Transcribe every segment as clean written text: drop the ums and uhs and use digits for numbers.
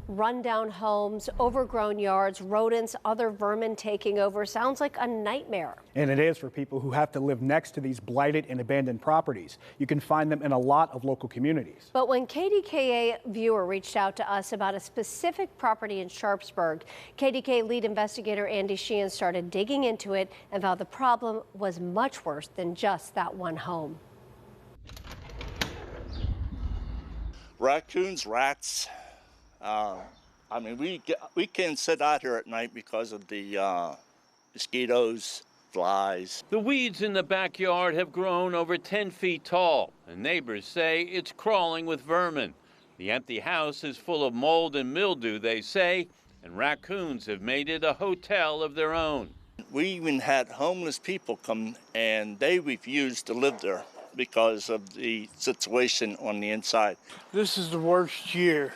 Rundown homes, overgrown yards, rodents, other vermin taking over. Sounds like a nightmare. And it is for people who have to live next to these blighted and abandoned properties. You can find them in a lot of local communities. But when KDKA viewer reached out to us about a specific property in Sharpsburg, KDKA lead investigator Andy Sheehan started digging into it and found the problem was much worse than just that one home. Raccoons, rats. I mean, we can't sit out here at night because of the mosquitoes, flies. The weeds in the backyard have grown over 10 feet tall, and neighbors say it's crawling with vermin. The empty house is full of mold and mildew, they say, and raccoons have made it a hotel of their own. We even had homeless people come, and they refused to live there because of the situation on the inside. This is the worst year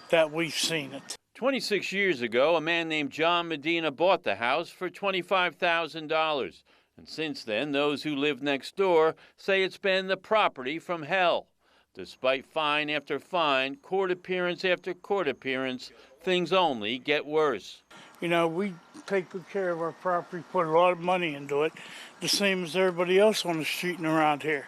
that we've seen it. 26 years ago, a man named John Medina bought the house for $25,000. And since then, those who live next door say it's been the property from hell. Despite fine after fine, court appearance after court appearance, things only get worse. You know, we take good care of our property, put a lot of money into it, the same as everybody else on the street and around here.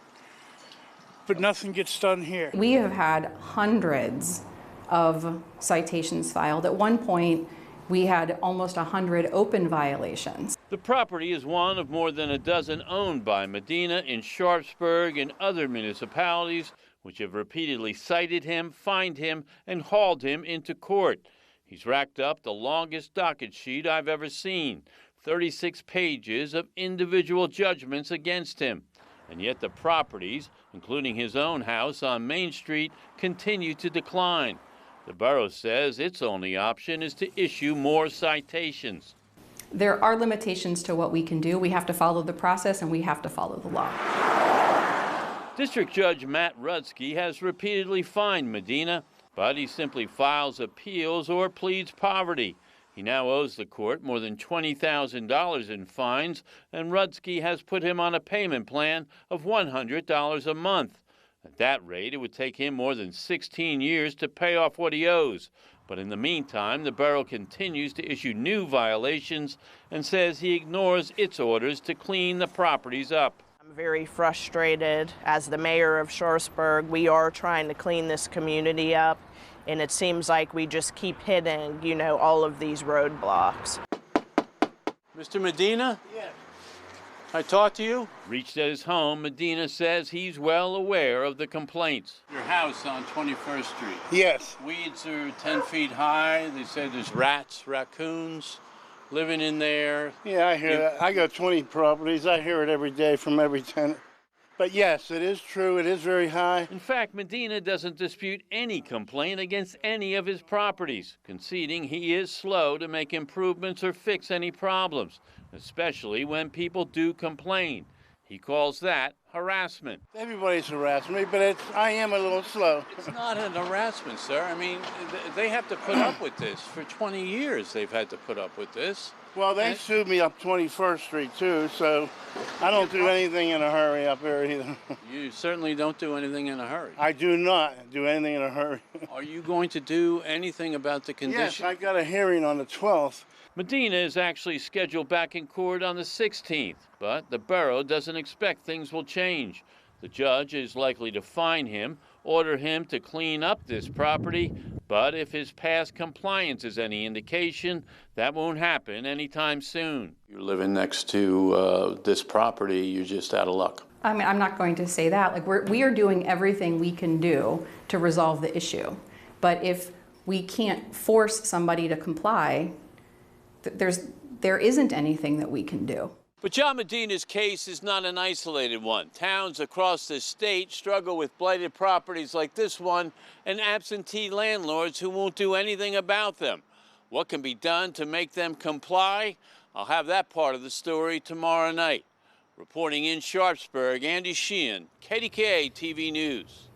But nothing gets done here. We have had hundreds of citations filed. At one point, we had almost 100 open violations. The property is one of more than a dozen owned by Medina in Sharpsburg and other municipalities, which have repeatedly cited him, fined him, and hauled him into court. He's racked up the longest docket sheet I've ever seen, 36 pages of individual judgments against him. And yet the properties, including his own house on Main Street, continue to decline. The borough says its only option is to issue more citations. There are limitations to what we can do. We have to follow the process and we have to follow the law. District Judge Matt Rudsky has repeatedly fined Medina, but he simply files appeals or pleads poverty. He now owes the court more than $20,000 in fines, and Rudsky has put him on a payment plan of $100 a month. At that rate, it would take him more than 16 years to pay off what he owes. But in the meantime, the borough continues to issue new violations and says he ignores its orders to clean the properties up. I'm very frustrated. As the mayor of Sharpsburg, we are trying to clean this community up, and it seems like we just keep hitting, you know, all of these roadblocks. Mr. Medina? Yes. I talked to you? Reached at his home, Medina says he's well aware of the complaints. Your house on 21st Street. Yes. Weeds are 10 feet high. They say there's rats, raccoons living in there. Yeah, I hear that. I got 20 properties. I hear it every day from every tenant. But yes, it is true. It is very high. In fact, Medina doesn't dispute any complaint against any of his properties, conceding he is slow to make improvements or fix any problems, especially when people do complain. He calls that harassment. Everybody's harassing me, but I am a little slow. It's not an harassment, sir. I mean, they have to put up with this. For 20 years, they've had to put up with this. Well, they sued me up 21st Street, too, so I don't do anything in a hurry up there either. You certainly don't do anything in a hurry. I do not do anything in a hurry. Are you going to do anything about the condition? Yes, I got a hearing on the 12th. Medina is actually scheduled back in court on the 16th, but the borough doesn't expect things will change. The judge is likely to fine him, order him to clean up this property, but if his past compliance is any indication, that won't happen anytime soon. You're living next to this property, you're just out of luck. I mean, I'm not going to say that. Like, we are doing everything we can do to resolve the issue. But if we can't force somebody to comply, there isn't anything that we can do. But John Medina's case is not an isolated one. Towns across the state struggle with blighted properties like this one and absentee landlords who won't do anything about them. What can be done to make them comply? I'll have that part of the story tomorrow night. Reporting in Sharpsburg, Andy Sheehan, KDKA-TV News.